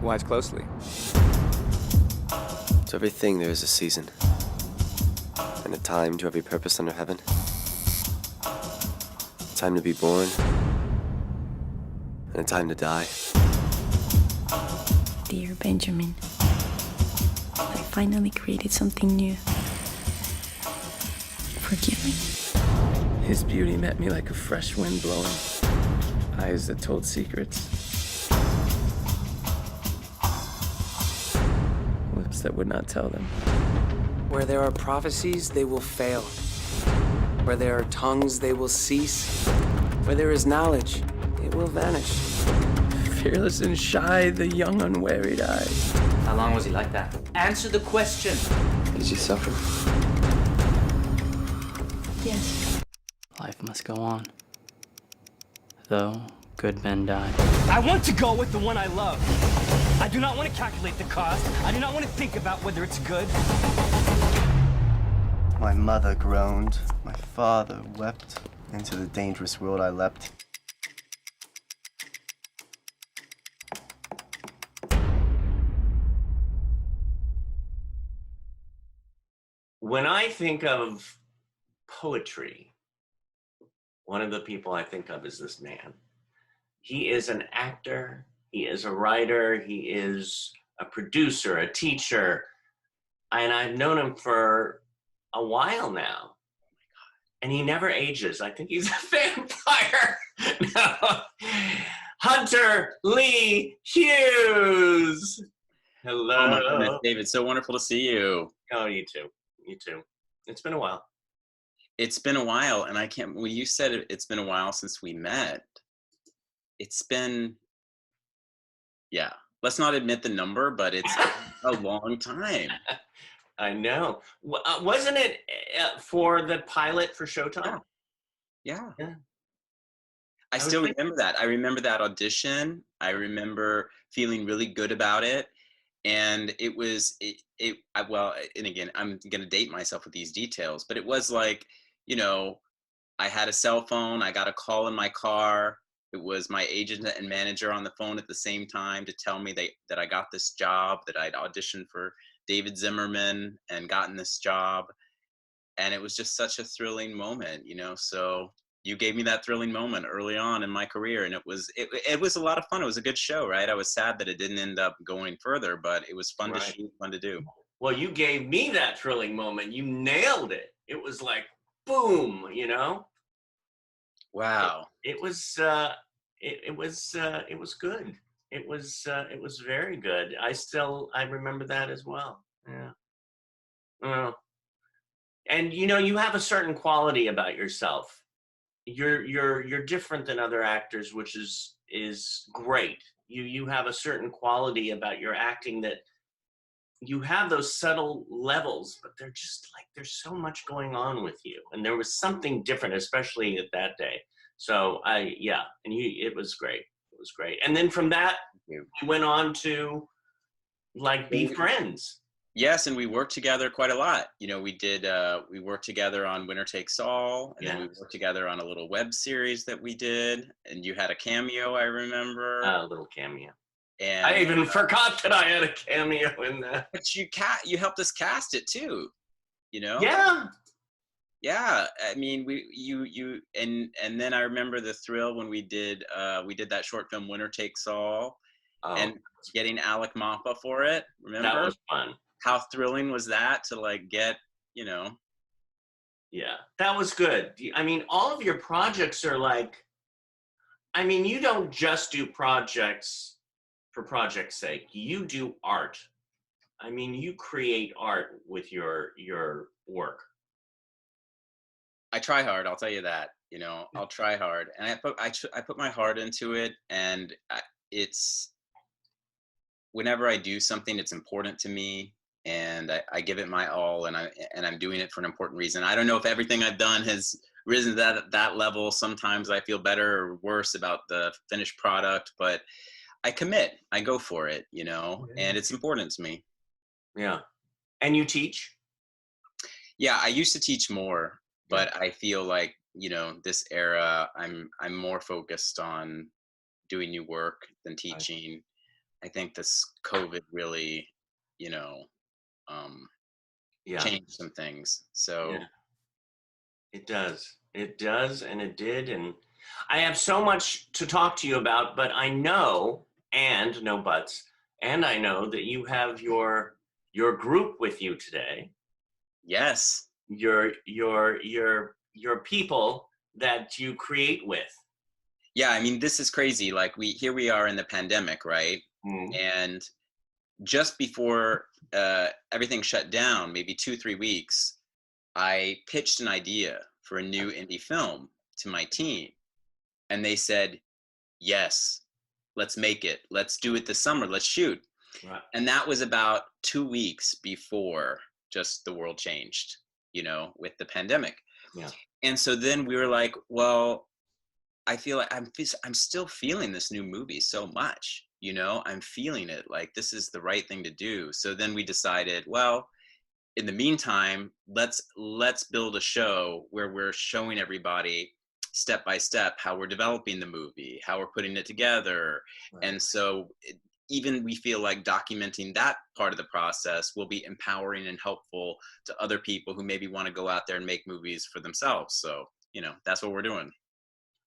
Watch closely. To everything there is a season, and a time to every purpose under heaven. A time to be born, and a time to die. Dear Benjamin, I finally created something new. Forgive me? His beauty met me like a fresh wind blowing, eyes that told secrets, lips that would not tell them. Where there are prophecies, they will fail. Where there are tongues, they will cease. Where there is knowledge, it will vanish. Fearless and shy, the young unwearied eye. How long was he like that? Answer the question. Did you suffer? Yes. Life must go on. Though good men die. I want to go with the one I love. I do not want to calculate the cost. I do not want to think about whether it's good. My mother groaned. My father wept. Into the dangerous world I leapt. When I think of poetry, one of the people I think of is this man. He is an actor, he is a writer, he is a producer, a teacher, and I've known him for a while now. And he never ages. I think he's a vampire. No. Hunter Lee Hughes. Hello. Oh my goodness, David, so wonderful to see you. Oh, you too. You too. It's been a while. It's been a while, and I can't, well, you said it's been a while since we met. It's been, yeah, let's not admit the number, but it's a long time. I know. Wasn't it for the pilot for Showtime? Yeah. Yeah. I still remember that. I remember that audition. I remember feeling really good about it. And it was, well, and again, I'm going to date myself with these details, but it was like, you know, I had a cell phone. I got a call in my car. It was my agent and manager on the phone at the same time to tell me that I got this job, that I'd auditioned for David Zimmerman and gotten this job. And it was just such a thrilling moment, you know, so you gave me that thrilling moment early on in my career, and it was a lot of fun. It was a good show, right? I was sad that it didn't end up going further, but it was fun to shoot, fun to do. Well, you gave me that thrilling moment. You nailed it. It was like, boom, you know? Wow. It was good. It was very good. I remember that as well. Yeah. And you know, you have a certain quality about yourself. You're different than other actors, which is great. You have a certain quality about your acting that you have those subtle levels, but they're just like, there's so much going on with you. And there was something different, especially at that day. So it was great. It was great. And then from that, you went on to like be friends. Yes, and we worked together quite a lot. You know, we worked together on Winner Takes All, and then we worked together on a little web series that we did, and you had a cameo, I remember. A little cameo. And I even forgot that I had a cameo in that. But you helped us cast it too, you know? Yeah. Yeah, I mean, and then I remember the thrill when we did that short film Winner Takes All, and getting Alec Mapa for it. Remember? That was fun. How thrilling was that to like get, you know? Yeah, that was good. I mean, all of your projects are like, I mean, you don't just do projects for project's sake. You do art. I mean, you create art with your work. I try hard, I'll tell you that. You know, I'll try hard, and I put my heart into it, and it's whenever I do something, it's important to me, and I give it my all, and I'm doing it for an important reason. I don't know if everything I've done has risen to that level. Sometimes I feel better or worse about the finished product, but I commit. I go for it, you know, and it's important to me. Yeah. And you teach? Yeah, I used to teach more, but I feel like, you know, this era, I'm more focused on doing new work than teaching. I think this COVID really, you know, Yeah. changed some things. So Yeah. It does. It does, and it did. And I have so much to talk to you about, but I know, and no buts, and I know that you have your group with you today. yes. Your people that you create with. Yeah, I mean, this is crazy. Like here we are in the pandemic, right? Mm. And just before everything shut down, maybe 2-3 weeks, I pitched an idea for a new indie film to my team. And they said, yes, let's make it. Let's do it this summer. Let's shoot. Right. And that was about 2 weeks before just the world changed, you know, with the pandemic. Yeah. And so then we were like, well, I feel like I'm still feeling this new movie so much, you know, I'm feeling it like this is the right thing to do. So then we decided, well, in the meantime, let's build a show where we're showing everybody step by step how we're developing the movie, how we're putting it together. Right. And so even we feel like documenting that part of the process will be empowering and helpful to other people who maybe want to go out there and make movies for themselves. So, you know, that's what we're doing.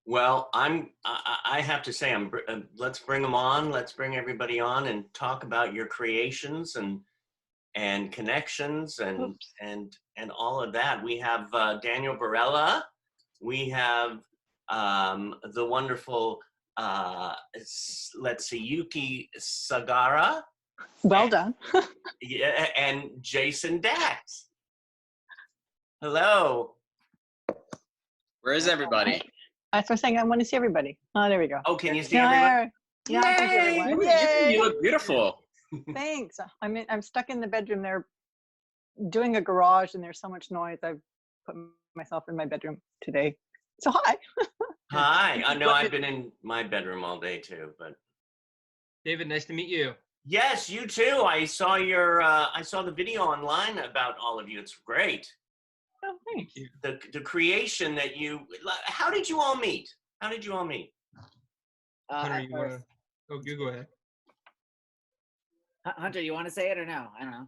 Well, I have to say, let's bring them on. Let's bring everybody on and talk about your creations and connections and all of that. We have Daniel Berilla. We have the wonderful, let's see, Yuki Sagara. Well done. Yeah, and Jason Daks. Hello. Where is everybody? That's what I'm saying. I want to see everybody. Oh, there we go. Oh, can you see everybody? Yeah, I can see everyone. You look beautiful. Thanks. I'm stuck in the bedroom there doing a garage and there's so much noise. I've put myself in my bedroom today. So hi. Hi. I know I've been in my bedroom all day too, but. David, nice to meet you. Yes, you too. I saw I saw the video online about all of you. It's great. Oh, thank you. The creation that how did you all meet? How did you all meet? Hunter, you want to? Oh, you go ahead. Hunter, you want to say it or no? I don't know.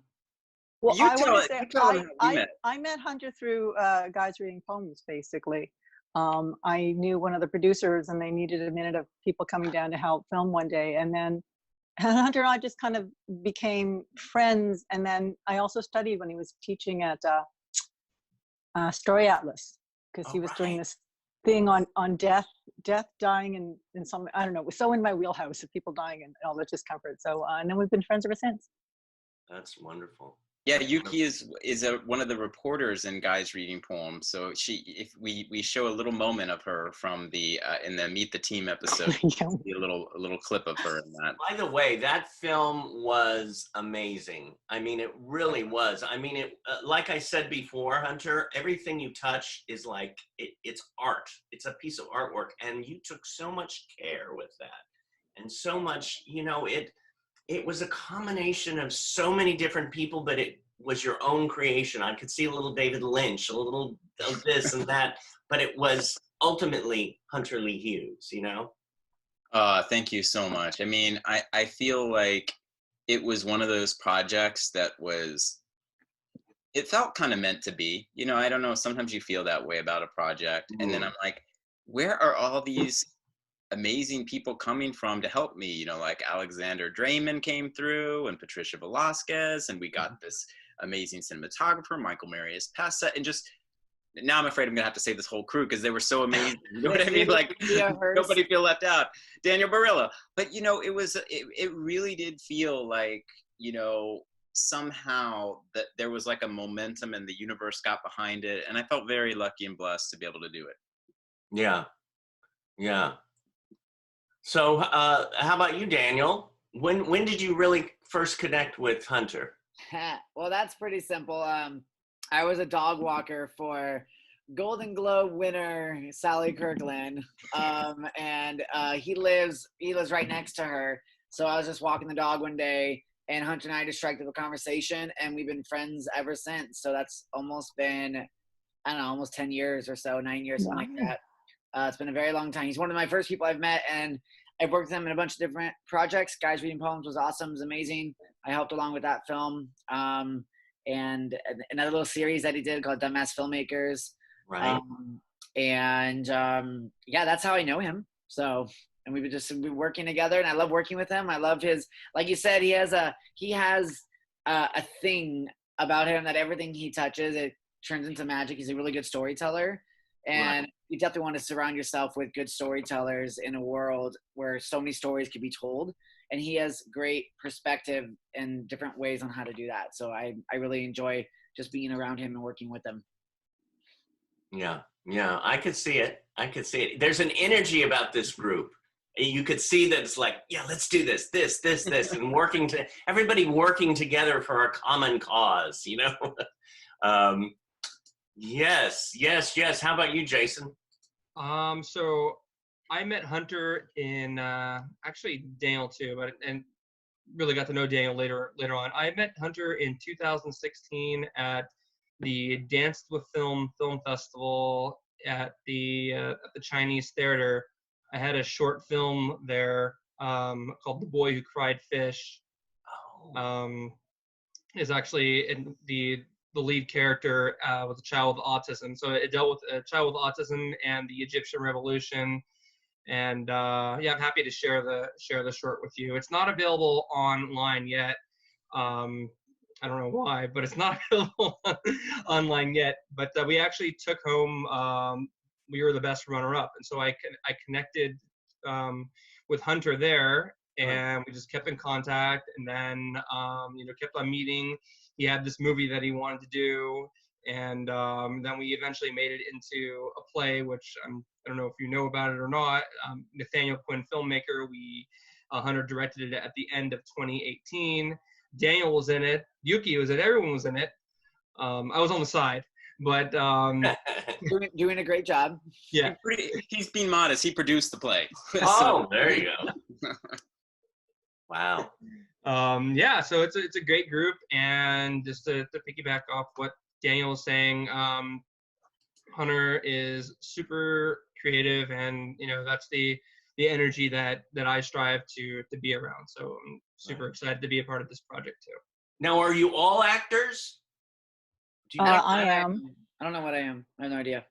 Well, You tell them how you met. I met Hunter through Guys Reading Poems, basically. I knew one of the producers and they needed a minute of people coming down to help film one day. And then Hunter and I just kind of became friends. And then I also studied when he was teaching at Story Atlas, because he was doing this thing on death, dying, and some, I don't know, it was so in my wheelhouse of people dying and all the discomfort. So, and then we've been friends ever since. That's wonderful. Yeah, Yuki is one of the reporters in Guys Reading Poems. So if we show a little moment of her from the in the Meet the Team episode, Yeah. a little clip of her in that. By the way, that film was amazing. I mean, it really was. I mean, it like I said before, Hunter, everything you touch is like it's art. It's a piece of artwork, and you took so much care with that, and so much. You know, it was a combination of so many different people, but it was your own creation. I could see a little David Lynch, a little of this and that, but it was ultimately Hunter Lee Hughes, you know? Thank you so much. I mean, I feel like it was one of those projects that it felt kind of meant to be. You know, I don't know, sometimes you feel that way about a project. And then I'm like, where are all these amazing people coming from to help me? You know, like Alexander Drayman came through and Patricia Velasquez, and we got this amazing cinematographer, Michael Marius Pessa, and just now I'm afraid I'm gonna have to say this whole crew because they were so amazing. You know what I mean? Like nobody feel left out. Daniel Berilla. But you know, it really did feel like, you know, somehow that there was like a momentum and the universe got behind it, and I felt very lucky and blessed to be able to do it. Yeah. So how about you, Daniel? When did you really first connect with Hunter? Well, that's pretty simple. I was a dog walker for Golden Globe winner Sally Kirkland, and he lives right next to her. So I was just walking the dog one day, and Hunter and I just struck up a conversation, and we've been friends ever since. So that's almost been, I don't know, almost 10 years or so, 9 years, something like that. It's been a very long time. He's one of my first people I've met, and I've worked with him in a bunch of different projects. Guys Reading Poems was awesome. It was amazing. I helped along with that film. And another little series that he did called Dumbass Filmmakers. Right. Yeah, that's how I know him. So, and we've been working together, and I love working with him. I love his, like you said, he has a thing about him that everything he touches, it turns into magic. He's a really good storyteller. And you definitely want to surround yourself with good storytellers in a world where so many stories can be told. And he has great perspective and different ways on how to do that. So I really enjoy just being around him and working with him. Yeah, I could see it. There's an energy about this group. You could see that it's like, yeah, let's do this, and everybody working together for a common cause, you know? Yes. How about you, Jason? So I met Hunter in actually Daniel too, and really got to know Daniel later on. I met Hunter in 2016 at the Dance with Film Festival at the Chinese Theater. I had a short film there called "The Boy Who Cried Fish." Is actually in the lead character was a child with autism. So it dealt with a child with autism and the Egyptian Revolution. And I'm happy to share the short with you. It's not available online yet. I don't know why, but it's not available online yet. But we actually took home. We were the best runner-up, and so I connected with Hunter there, and we just kept in contact, and then kept on meeting. He had this movie that he wanted to do, and then we eventually made it into a play, which I don't know if you know about it or not. Nathaniel Quinn, filmmaker. Hunter directed it at the end of 2018. Daniel was in it. Yuki was in it. Everyone was in it. I was on the side, but doing a great job. Yeah, he's being modest. He produced the play. Oh, there you go. Wow. So it's a great group, and just to piggyback off what Daniel was saying, Hunter is super creative, and that's the energy that I strive to be around. So I'm super excited to be a part of this project too. Now, are you all actors? Do you know I am. I don't know what I am. I have no idea.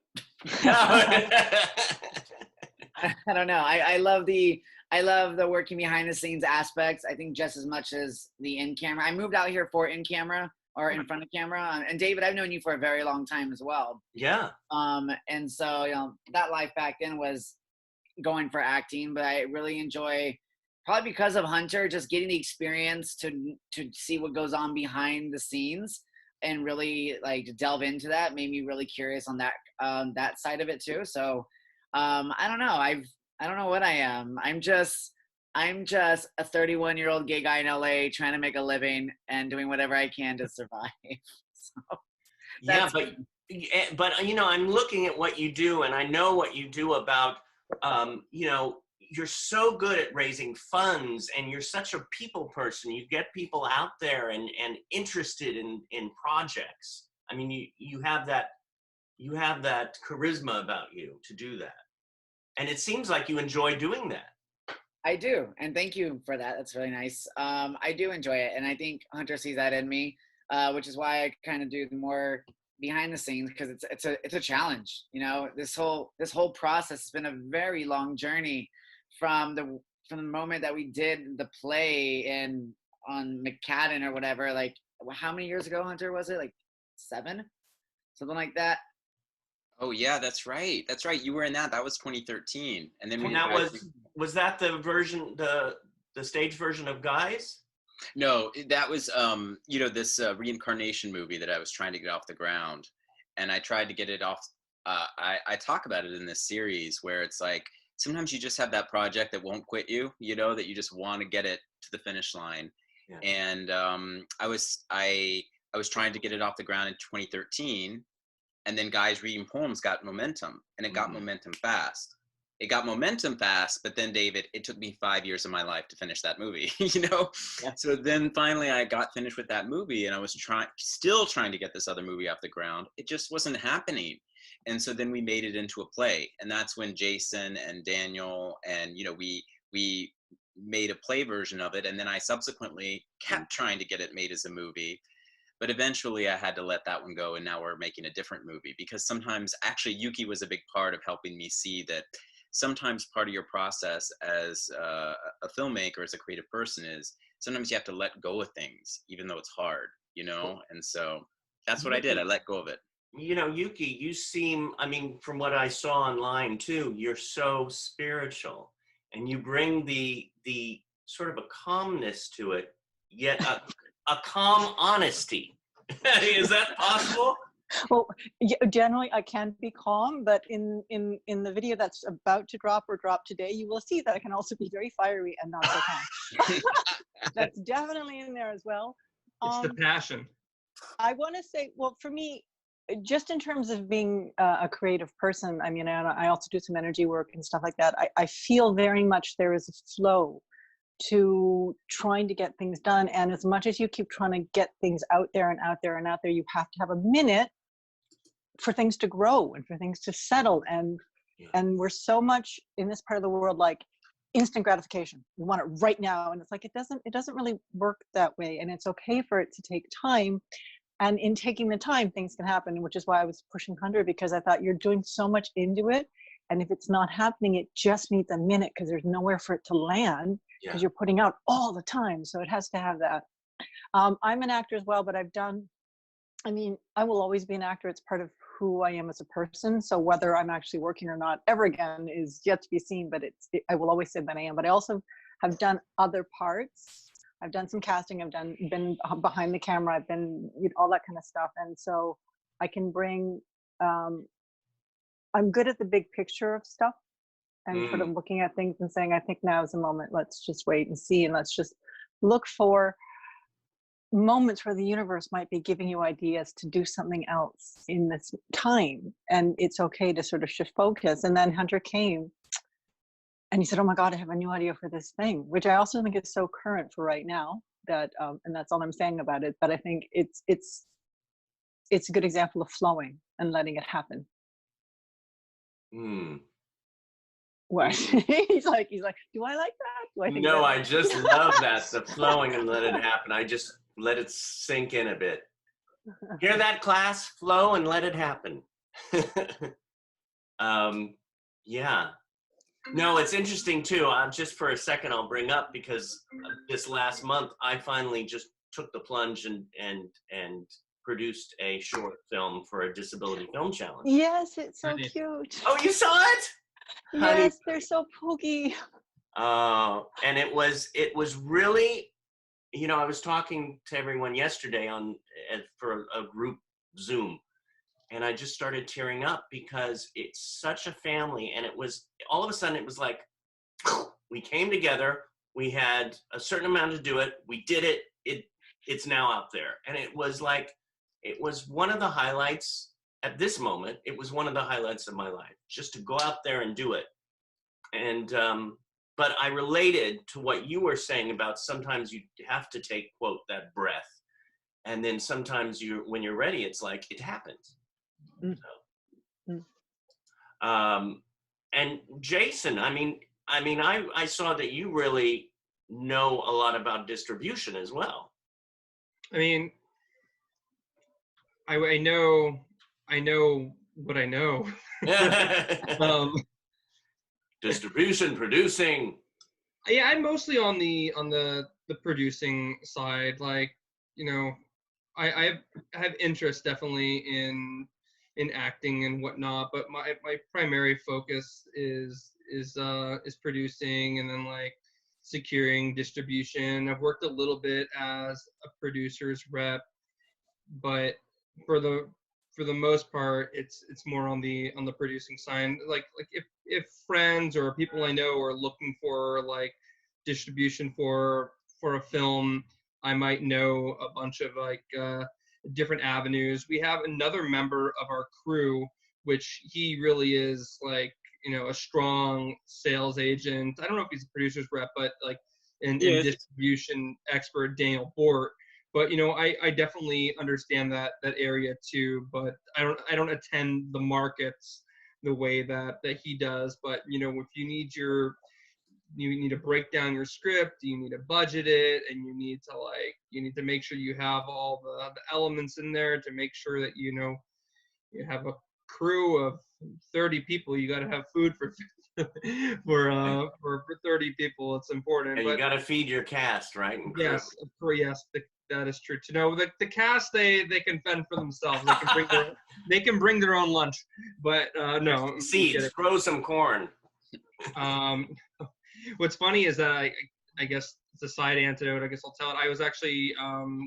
I don't know. I love the working behind the scenes aspects. I think just as much as the in camera. I moved out here for in camera or in front of camera. And David, I've known you for a very long time as well. Yeah. And so that life back then was going for acting, but I really enjoy, probably because of Hunter, just getting the experience to see what goes on behind the scenes and really like to delve into that made me really curious on that side of it too. So I don't know. I don't know what I am. I'm just a 31-year-old gay guy in LA trying to make a living and doing whatever I can to survive. So yeah, but I'm looking at what you do, and I know what you do about you're so good at raising funds, and you're such a people person. You get people out there and interested in projects. I mean, you have that charisma about you to do that. And it seems like you enjoy doing that. I do, and thank you for that. That's really nice. I do enjoy it, and I think Hunter sees that in me, which is why I kind of do the more behind the scenes, because it's a challenge. This whole process has been a very long journey from the moment that we did the play on McCadden or whatever. Like, how many years ago, Hunter, was it? Like 7, something like that. Oh yeah, that's right. You were in that. That was 2013, and then was that the version, the stage version of Guys? No, that was this reincarnation movie that I was trying to get off the ground, and I tried to get it off. I talk about it in this series where it's like sometimes you just have that project that won't quit you. That you just want to get it to the finish line, yeah. And I was trying to get it off the ground in 2013. And then Guys Reading Poems got momentum, and it got momentum fast. But then, David, it took me 5 years of my life to finish that movie, Yeah. So then finally I got finished with that movie, and I was still trying to get this other movie off the ground. It just wasn't happening. And so then we made it into a play, and that's when Jason and Daniel and, we we made a play version of it, and then I subsequently kept trying to get it made as a movie. But eventually I had to let that one go, and now we're making a different movie, because sometimes, actually Yuki was a big part of helping me see that sometimes part of your process as a filmmaker, as a creative person, is sometimes you have to let go of things, even though it's hard, you know? And so that's what I did. I let go of it. You know, Yuki, you seem, I mean, from what I saw online too, you're so spiritual, and you bring the sort of a calmness to it, yet a calm honesty. Is that possible? Well, generally I can be calm, but in the video that's about to drop or drop today, you will see that I can also be very fiery and not so calm. That's definitely in there as well. It's the passion. I want to say, well, for me, just in terms of being a creative person, I mean, I also do some energy work and stuff like that. I feel very much there is a flow to trying to get things done. And as much as you keep trying to get things out there and out there and out there, you have to have a minute for things to grow and for things to settle. And we're so much in this part of the world, like instant gratification. We want it right now. And it's like, it doesn't really work that way. And it's okay for it to take time. And in taking the time, things can happen, which is why I was pushing 100, because I thought you're doing so much into it. And if it's not happening, it just needs a minute, because there's nowhere for it to land, because you're putting out all the time. So it has to have that. I'm an actor as well, but I will always be an actor. It's part of who I am as a person. So whether I'm actually working or not ever again is yet to be seen, but I will always say that I am. But I also have done other parts. I've done some casting. Been behind the camera. I've been all that kind of stuff. And so I can bring, I'm good at the big picture of stuff and sort of looking at things and saying, I think now is the moment. Let's just wait and see. And let's just look for moments where the universe might be giving you ideas to do something else in this time. And it's okay to sort of shift focus. And then Hunter came and he said, oh my God, I have a new idea for this thing, which I also think is so current for right now, that, and that's all I'm saying about it. But I think it's a good example of flowing and letting it happen. What? he's like, do I like that? Do I think No, that? I just love that, the flowing and let it happen. I just let it sink in a bit. Hear that, class? Flow and let it happen. Yeah. No, it's interesting too. Just for a second, I'll bring up, because this last month, I finally just took the plunge and produced a short film for a disability film challenge. Yes, it's so cute. Oh, you saw it? Yes, they're so pokey. And it was really, I was talking to everyone yesterday for a group Zoom, and I just started tearing up, because it's such a family. And it was, all of a sudden it was like, we came together, we had a certain amount to do it, we did it, it's now out there. And it was one of the highlights at this moment. It was one of the highlights of my life, just to go out there and do it. And, but I related to what you were saying about sometimes you have to take, quote, that breath. And then sometimes when you're ready, it's like, it happens. And Jason, I saw that you really know a lot about distribution as well. I mean, I know what I know. Distribution, producing. Yeah, I'm mostly on the producing side. Like, I have interest definitely in acting and whatnot, but my primary focus is producing, and then like securing distribution. I've worked a little bit as a producer's rep, but for the most part, it's more on the producing side. Like if friends or people I know are looking for like distribution for a film, I might know a bunch of like different avenues. We have another member of our crew, which he really is like, a strong sales agent. I don't know if he's a producer's rep, but like in distribution expert, Daniel Bort. But I definitely understand that area too. But I don't attend the markets the way that he does. But if you need your need to break down your script, you need to budget it, and you need to make sure you have all the elements in there to make sure that you have a crew of 30 people. You got to have food for for 30 people. It's important. And you got to feed your cast, right? And crew. Yes, yes, that is true. The cast, they can fend for themselves. They can bring their own lunch, but no seeds. Grow some corn. What's funny is that I guess it's a side anecdote. I guess I'll tell it. I was actually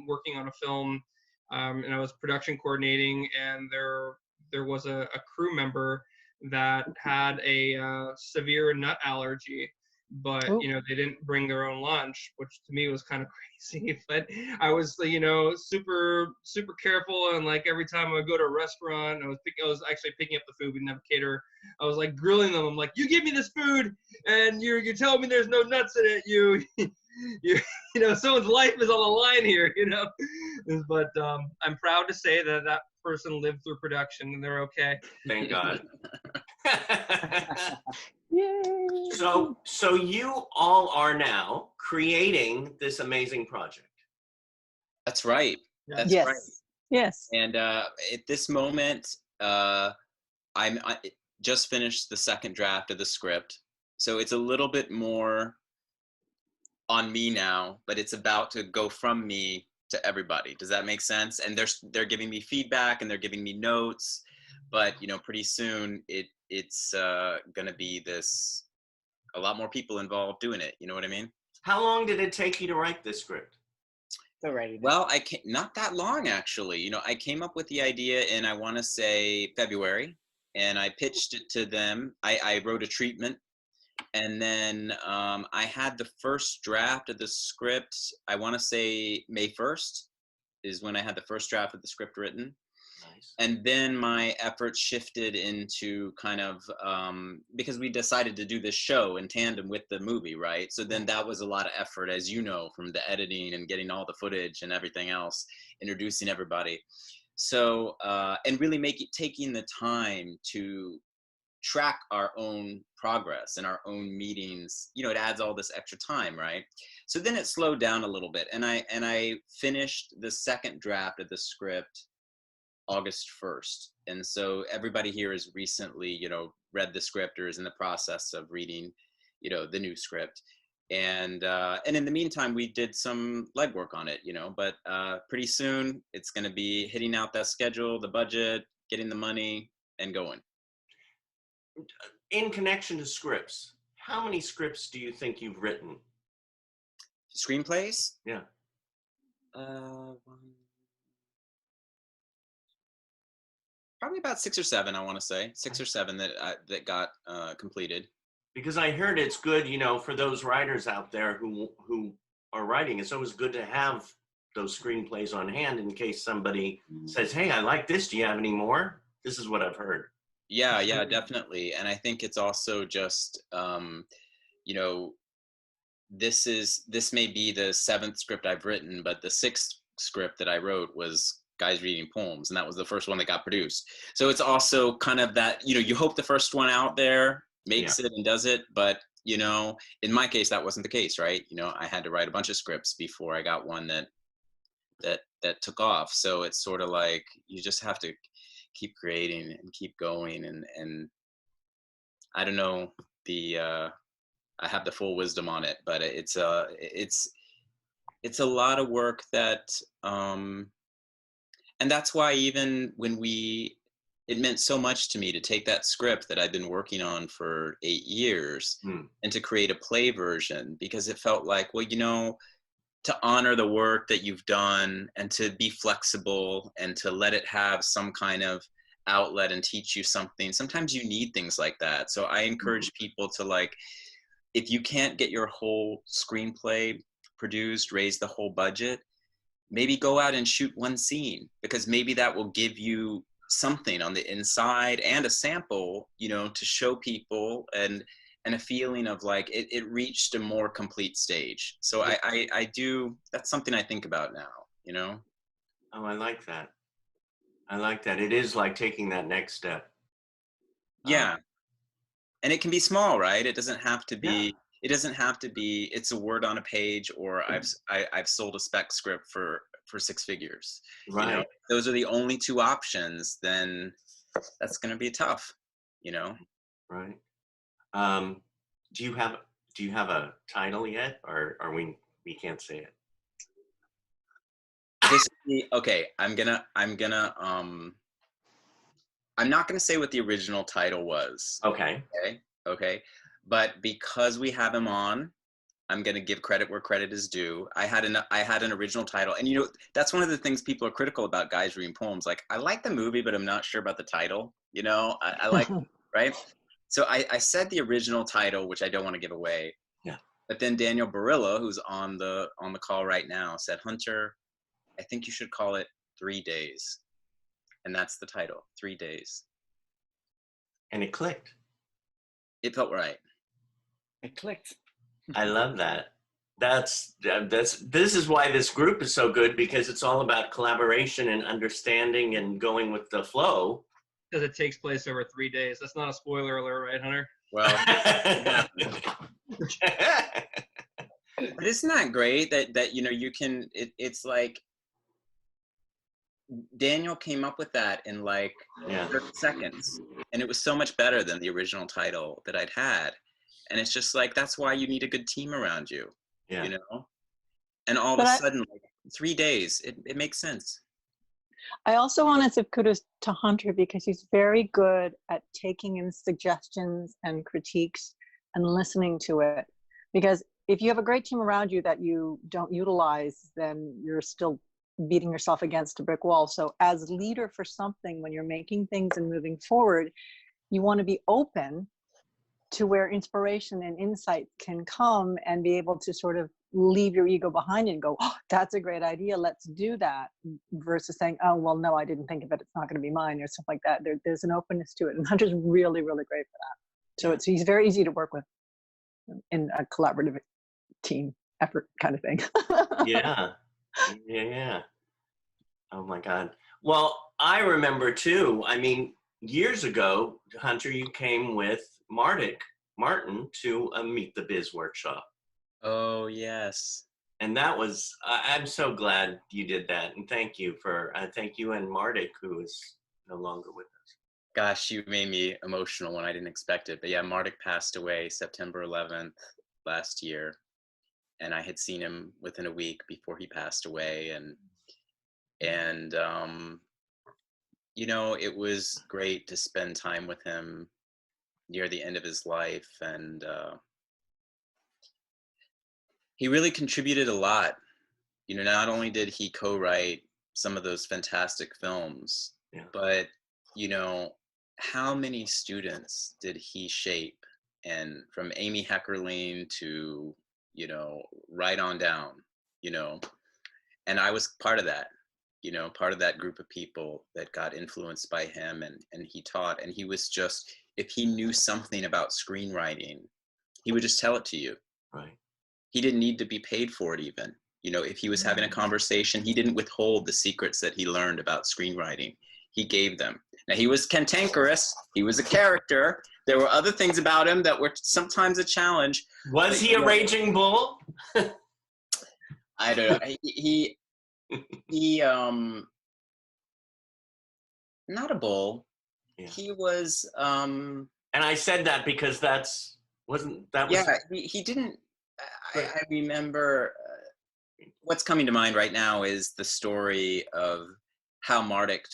working on a film, and I was production coordinating, and there was a crew member that had a severe nut allergy, but they didn't bring their own lunch, which to me was kind of crazy. But I was super careful, and like every time I would go to a restaurant, I was actually picking up the food. We didn't have a caterer. I was like grilling them. I'm like, you give me this food and you're telling me there's no nuts in it, you someone's life is on the line here, but I'm proud to say that person lived through production and they're okay. Thank God. Yay. So you all are now creating this amazing project. That's right. That's yes. right. Yes. And at this moment, I just finished the second draft of the script. So it's a little bit more on me now, but it's about to go from me to everybody. Does that make sense? And they're giving me feedback and they're giving me notes, but pretty soon it's gonna be a lot more people involved doing it. You know what I mean? How long did it take you to write this script? Well, not that long actually. I came up with the idea in, I want to say, February, and I pitched it to them. I wrote a treatment, and then I had the first draft of the script. I want to say May 1st is when I had the first draft of the script written. Nice. And then my efforts shifted into kind of, because we decided to do this show in tandem with the movie, right? So then that was a lot of effort, as you know, from the editing and getting all the footage and everything else, introducing everybody. So, and really taking the time to track our own progress and our own meetings, it adds all this extra time, right? So then it slowed down a little bit, and I finished the second draft of the script August 1st. And so everybody here has recently, read the script or is in the process of reading, the new script. And in the meantime, we did some legwork on it, but pretty soon it's going to be hitting out that schedule, the budget, getting the money, and going. In connection to scripts, how many scripts do you think you've written? Screenplays? Yeah. Probably about 6 or 7, I want to say. 6 or 7 that got completed. Because I heard it's good, for those writers out there who are writing, it's always good to have those screenplays on hand in case somebody says, hey, I like this. Do you have any more? This is what I've heard. Yeah, definitely. And I think it's also just, this may be the 7th script I've written, but the 6th script that I wrote was guys reading poems, and that was the first one that got produced. So it's also kind of that, you hope the first one out there makes it and does it, but in my case that wasn't the case, right? I had to write a bunch of scripts before I got one that took off. So it's sort of like you just have to keep creating and keep going, and I don't know, I have the full wisdom on it, but it's a lot of work that and that's why even when it meant so much to me to take that script that I'd been working on for 8 years and to create a play version, because it felt like, well, to honor the work that you've done and to be flexible and to let it have some kind of outlet and teach you something. Sometimes you need things like that. So I encourage people to, if you can't get your whole screenplay produced, raise the whole budget, maybe go out and shoot one scene, because maybe that will give you something on the inside and a sample, to show people and a feeling of like it reached a more complete stage. So I do, that's something I think about now, Oh, I like that. It is like taking that next step. Yeah. And it can be small, right? It doesn't have to be, It doesn't have to be, it's a word on a page, or I've sold a spec script for 6 figures. Right. You know, those are the only 2 options, then that's going to be tough, you know? Right. Do you have a title yet, or are we can't say it? Okay, I'm not gonna say what the original title was. Okay. Okay. But because we have him on, I'm gonna give credit where credit is due. I had an original title, and you know, that's one of the things people are critical about guys reading poems. Like, I like the movie, but I'm not sure about the title. You know, I like right. So I said the original title, which I don't want to give away. Yeah. But then Daniel Berilla, who's on the call right now, said, Hunter, I think you should call it 3 Days. And that's the title, 3 Days. And it clicked. It felt right. It clicked. I love that. This is why this group is so good, because it's all about collaboration and understanding and going with the flow. Because it takes place over 3 days. That's not a spoiler alert, right, Hunter? Well, but isn't that great that you know, you can, it's like Daniel came up with that in like 30 seconds, and it was so much better than the original title that I'd had. And it's just like, that's why you need a good team around you, you know? And all of a sudden, like 3 days, it makes sense. I also want to give kudos to Hunter, because he's very good at taking in suggestions and critiques and listening to it. Because if you have a great team around you that you don't utilize, then you're still beating yourself against a brick wall. So as leader for something, when you're making things and moving forward, you want to be open to where inspiration and insight can come, and be able to sort of leave your ego behind and go, oh, that's a great idea, let's do that, versus saying, oh, well, no, I didn't think of it, it's not going to be mine, or stuff like that. There's an openness to it, and Hunter's really, really great for that. So he's very easy to work with in a collaborative team effort kind of thing. Yeah. Oh my God. Well, I remember too, I mean, years ago, Hunter, you came with Martin to a Meet the Biz workshop. Oh, yes. And that was, I'm so glad you did that. And thank you and Mardik, who is no longer with us. Gosh, you made me emotional when I didn't expect it. But yeah, Mardik passed away September 11th last year. And I had seen him within a week before he passed away. And you know, it was great to spend time with him near the end of his life. And he really contributed a lot. You know, not only did he co-write some of those fantastic films, but, you know, how many students did he shape? And from Amy Heckerling to, you know, right on down, you know, and I was part of that, you know, part of that group of people that got influenced by him, and he taught, and he was just, if he knew something about screenwriting, he would just tell it to you. Right. He didn't need to be paid for it even. You know, if he was having a conversation, he didn't withhold the secrets that he learned about screenwriting. He gave them. Now, he was cantankerous. He was a character. There were other things about him that were sometimes a challenge. Was he a raging bull? I don't know. He not a bull. Yeah. He was and I said that because he didn't. I remember what's coming to mind right now is the story of how Mardik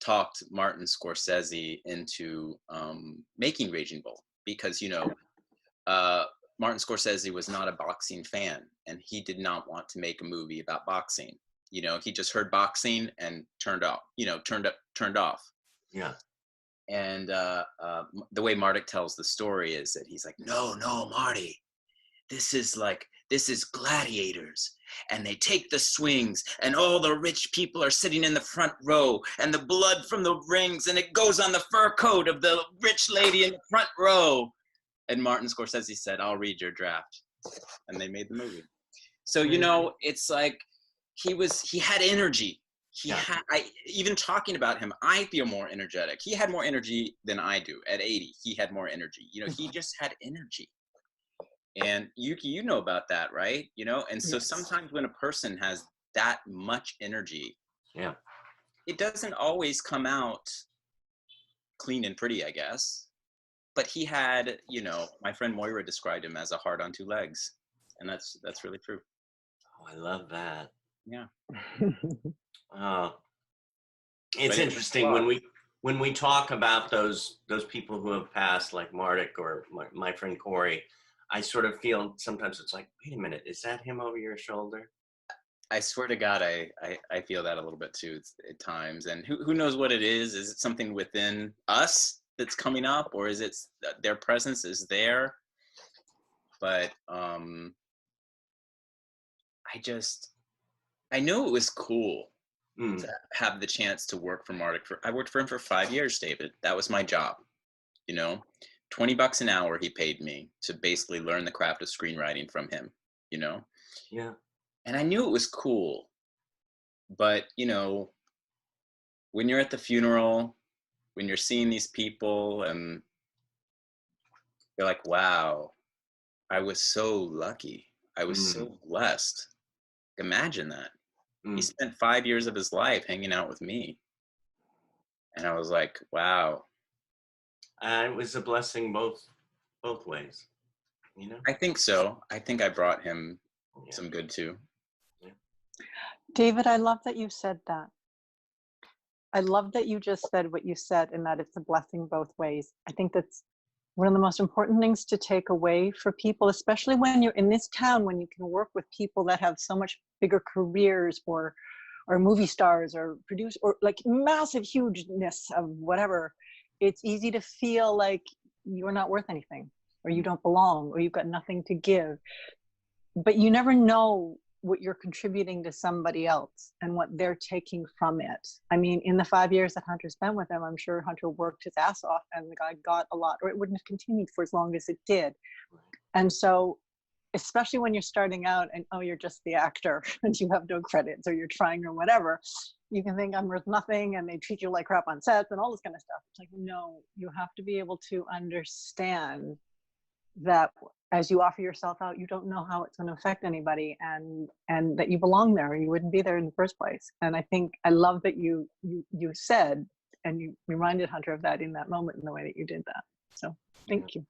talked Martin Scorsese into making Raging Bull, because, you know, Martin Scorsese was not a boxing fan, and he did not want to make a movie about boxing. You know, he just heard boxing and turned off. Yeah. And the way Mardik tells the story is that he's like, no, Marty, this is gladiators, and they take the swings, and all the rich people are sitting in the front row, and the blood from the rings, and it goes on the fur coat of the rich lady in the front row. And Martin Scorsese said, I'll read your draft. And they made the movie. So, you know, it's like, he had energy. Even talking about him, I feel more energetic. He had more energy than I do. At 80, he had more energy. You know, he just had energy. And Yuki, you know about that, right? You know, and so Yes. sometimes when a person has that much energy, Yeah. it doesn't always come out clean and pretty, I guess. But he had, you know, my friend Moira described him as a heart on two legs, and that's really true. Oh, I love that. Yeah. It's But interesting when we talk about those people who have passed, like Marduk or my friend Corey. I sort of feel sometimes it's like, wait a minute, is that him over your shoulder? I swear to God, I feel that a little bit too at times. And who knows what it is? Is it something within us that's coming up, or is it their presence is there? But I know it was cool to have the chance to work for Marduk. I worked for him for 5 years, David. That was my job. You know, $20 an hour he paid me to basically learn the craft of screenwriting from him. You know. Yeah. And I knew it was cool, but you know, when you're at the funeral, when you're seeing these people and you're like, wow, I was so lucky. I was so blessed. Imagine that. He spent 5 years of his life hanging out with me. And I was like, wow. It was a blessing both ways, you know? I think so. I think I brought him some good too. David, I love that you said that. I love that you just said what you said, and that it's a blessing both ways. I think that's one of the most important things to take away for people, especially when you're in this town, when you can work with people that have so much bigger careers, or movie stars, or produce, or like massive hugeness of whatever. It's easy to feel like you're not worth anything, or you don't belong, or you've got nothing to give. But you never know what you're contributing to somebody else and what they're taking from it. I mean, in the 5 years that Hunter spent with him, I'm sure Hunter worked his ass off, and the guy got a lot, or it wouldn't have continued for as long as it did. And so, especially when you're starting out and, oh, you're just the actor and you have no credits, or you're trying, or whatever, you can think I'm worth nothing, and they treat you like crap on sets and all this kind of stuff. It's like, no, you have to be able to understand that as you offer yourself out, you don't know how it's going to affect anybody, and that you belong there, or you wouldn't be there in the first place. And I think I love that you said, and you reminded Hunter of that in that moment, in the way that you did that. So thank you.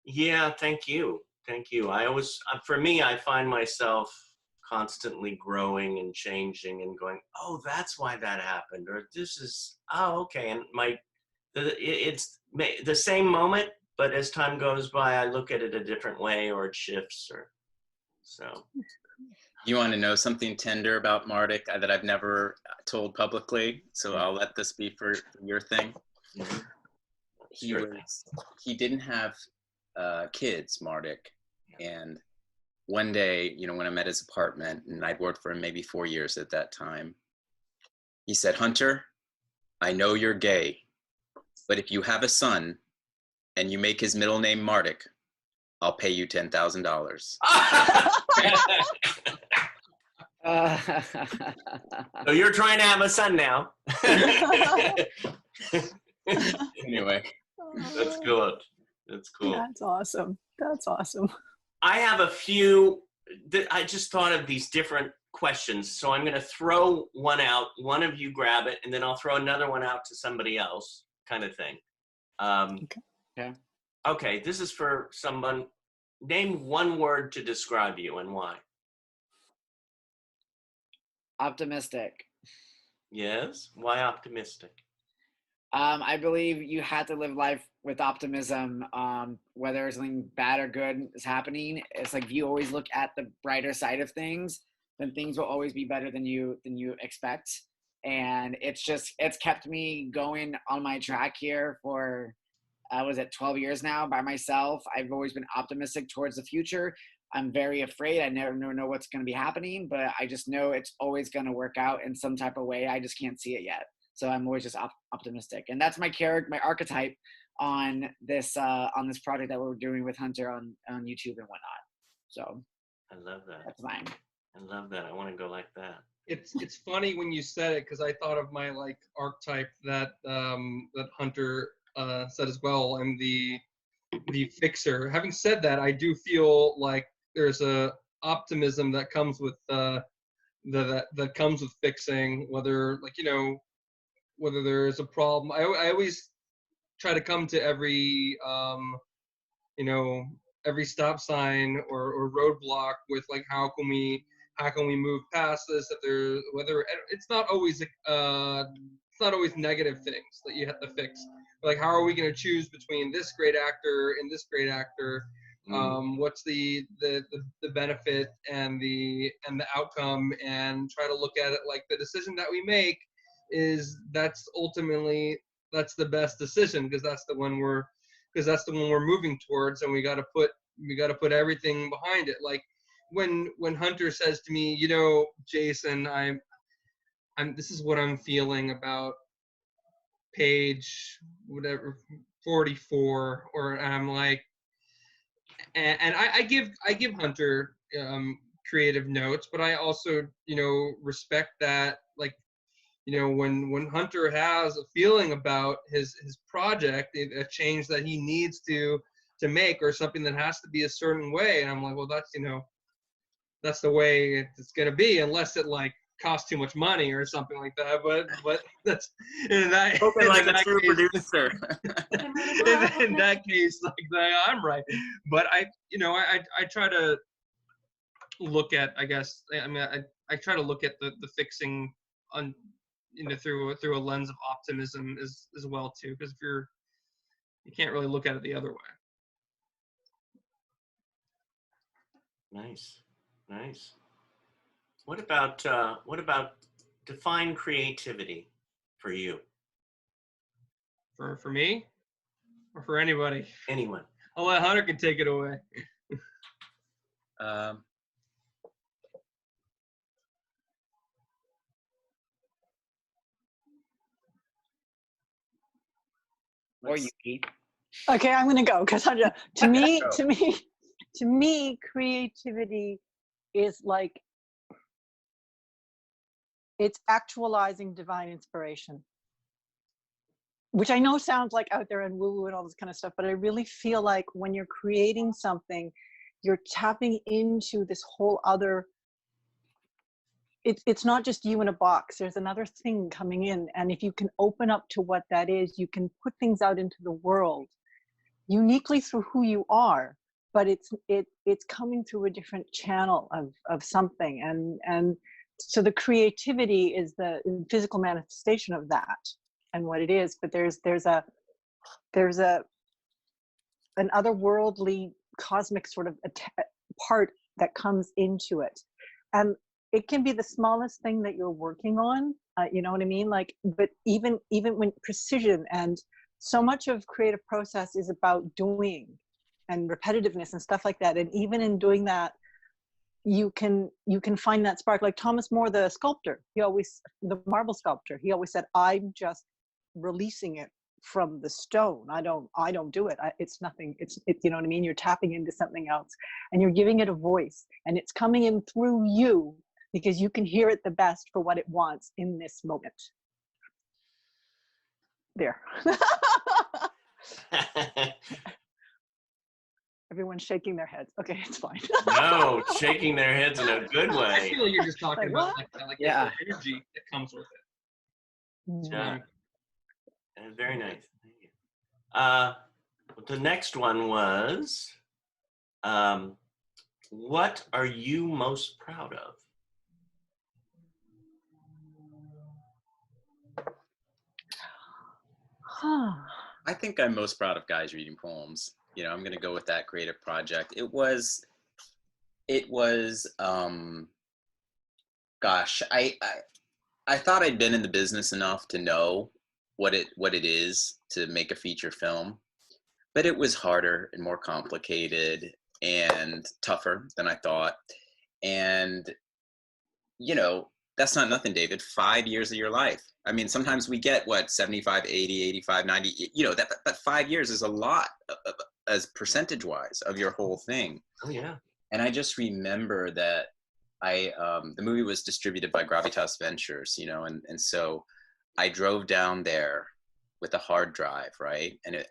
Yeah, thank you. I always, for me, I find myself constantly growing and changing and going, oh, that's why that happened, or this is, oh, okay. And it's the same moment, but as time goes by, I look at it a different way, or it shifts, or so. You want to know something tender about Marduk that I've never told publicly? So I'll let this be for your thing. He didn't have kids, Marduk. And one day, you know, when I'm at his apartment, and I'd worked for him maybe 4 years at that time, he said, Hunter, I know you're gay, but if you have a son and you make his middle name Marduk, I'll pay you $10,000. So you're trying to have a son now. Anyway. That's good. That's cool. That's awesome. That's awesome. I have a few, I just thought of these different questions. So I'm going to throw one out. One of you grab it, and then I'll throw another one out to somebody else, kind of thing. Okay, this is for someone. Name one word to describe you, and why. Optimistic. Yes? Why optimistic? I believe you have to live life with optimism, whether something bad or good is happening. It's like, if you always look at the brighter side of things, then things will always be better than you expect. And it's kept me going on my track here for, 12 years now by myself. I've always been optimistic towards the future. I'm very afraid. I never know what's going to be happening, but I just know it's always going to work out in some type of way. I just can't see it yet. So I'm always just optimistic. And that's my character, my archetype on this project that we're doing with Hunter on YouTube and whatnot. So I love that. That's mine. I love that. I want to go like that. It's funny when you said it, because I thought of my archetype that that Hunter said as well. I'm the the fixer. Having said that, I do feel like there's a optimism that comes with that comes with fixing, whether whether there's a problem. I always try to come to every every stop sign or roadblock with like how can we move past this, that there, whether it's not always negative things that you have to fix, like how are we going to choose between this great actor and this great actor, what's the benefit and the outcome, and try to look at it like the decision that we make that's the best decision, because that's the one we're moving towards, and we got to put everything behind it. Like when Hunter says to me, Jason, I'm this is what I'm feeling about page whatever 44, and I'm like, and I give Hunter creative notes, but I also respect that, like, when Hunter has a feeling about his project, a change that he needs to make, or something that has to be a certain way, and I'm like, well, that's the way it's gonna be, unless it like costs too much money or something like that. But that's in that, Spoken like in a that true case, producer. in that case, like I'm right. But I try to look at, I guess, I try to look at the fixing on through a lens of optimism as well too, because if you can't really look at it the other way. Nice. What about define creativity for you? For me, or for anybody? Anyone. I'll let Hunter can take it away. Or Yuki. Okay, I'm gonna go because to me, creativity is like it's actualizing divine inspiration, which I know sounds like out there and woo-woo and all this kind of stuff, but I really feel like when you're creating something, you're tapping into this whole other, it's not just you in a box, there's another thing coming in, and if you can open up to what that is, you can put things out into the world uniquely through who you are, but it's coming through a different channel of something, and so the creativity is the physical manifestation of that and what it is, but there's an otherworldly cosmic sort of part that comes into it, and it can be the smallest thing that you're working on, you know what I mean, like, but even when precision, and so much of creative process is about doing and repetitiveness and stuff like that, and even in doing that you can find that spark. Like Thomas More, the sculptor, the marble sculptor, he always said, I'm just releasing it from the stone. I don't do it. It's nothing. It's you know what I mean? You're tapping into something else and you're giving it a voice, and it's coming in through you because you can hear it the best for what it wants in this moment. There. Everyone's shaking their heads. Okay, it's fine. No, shaking their heads in a good way. I feel like you're just talking about like the energy that comes with it. Yeah. Very nice. Thank you. The next one was, what are you most proud of? I think I'm most proud of Guys Reading Poems. I'm going to go with that creative project. It was gosh, I thought I'd been in the business enough to know what it is to make a feature film, but it was harder and more complicated and tougher than I thought. And that's not nothing, David. 5 years of your life. I mean, sometimes we get 75, 80, 85, 90, that 5 years is a lot as percentage wise of your whole thing. Oh yeah. And I just remember that the movie was distributed by Gravitas Ventures, and so I drove down there with a hard drive, right? And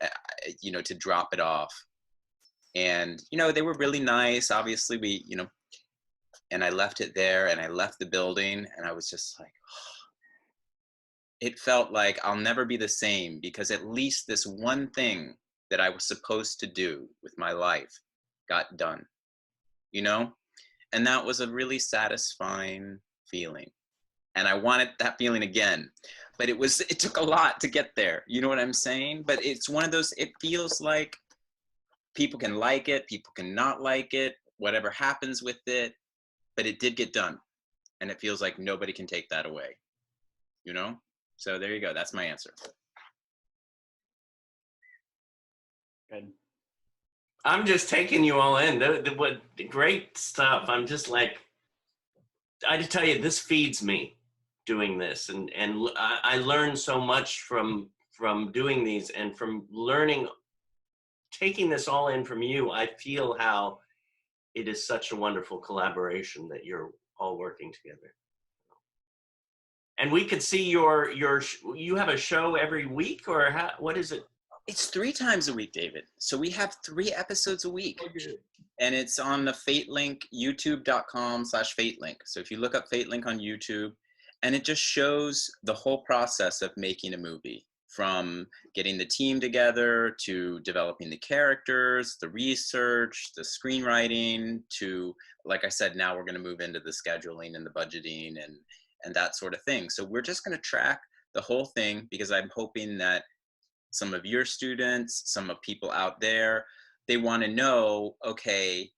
to drop it off And, you know, they were really nice. Obviously, and I left it there, and I left the building, and I was just like, it felt like I'll never be the same, because at least this one thing that I was supposed to do with my life got done, you know? And that was a really satisfying feeling. And I wanted that feeling again. But it took a lot to get there. You know what I'm saying? But it's one of those, it feels like people can like it, people can not like it, whatever happens with it, but it did get done. And it feels like nobody can take that away, you know? So there you go. That's my answer. Good. I'm just taking you all in. What great stuff. I'm just like, I just tell you, this feeds me doing this, and I learn so much from doing these, and from learning, taking this all in from you. I feel how it is such a wonderful collaboration that you're all working together. And we could see you have a show every week, or what is it? It's 3 times a week, David. So we have 3 episodes a week. Okay. And it's on the Fate Link, youtube.com/FateLink. So if you look up Fate Link on YouTube, and it just shows the whole process of making a movie, from getting the team together to developing the characters, the research, the screenwriting, to, like I said, now we're going to move into the scheduling and the budgeting and that sort of thing. So we're just going to track the whole thing, because I'm hoping that some of your students, some of people out there, they want to know, okay,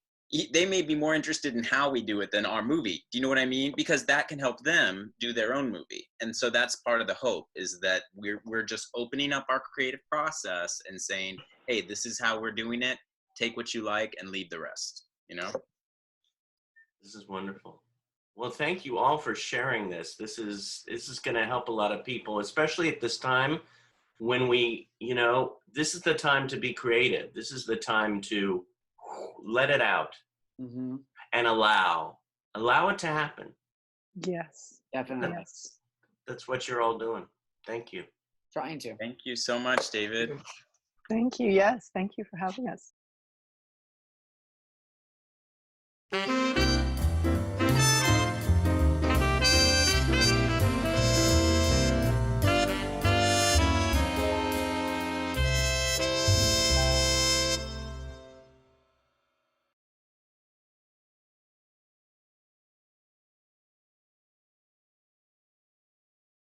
they may be more interested in how we do it than our movie. Do you know what I mean? Because that can help them do their own movie. And so that's part of the hope, is that we're just opening up our creative process and saying, hey, this is how we're doing it. Take what you like and leave the rest, you know? This is wonderful. Well, thank you all for sharing this. This is going to help a lot of people, especially at this time when this is the time to be creative. This is the time to let it out and allow it to happen. Yes. Definitely. Yes. That's what you're all doing. Thank you. Trying to. Thank you so much, David. Thank you. Yes. Thank you for having us.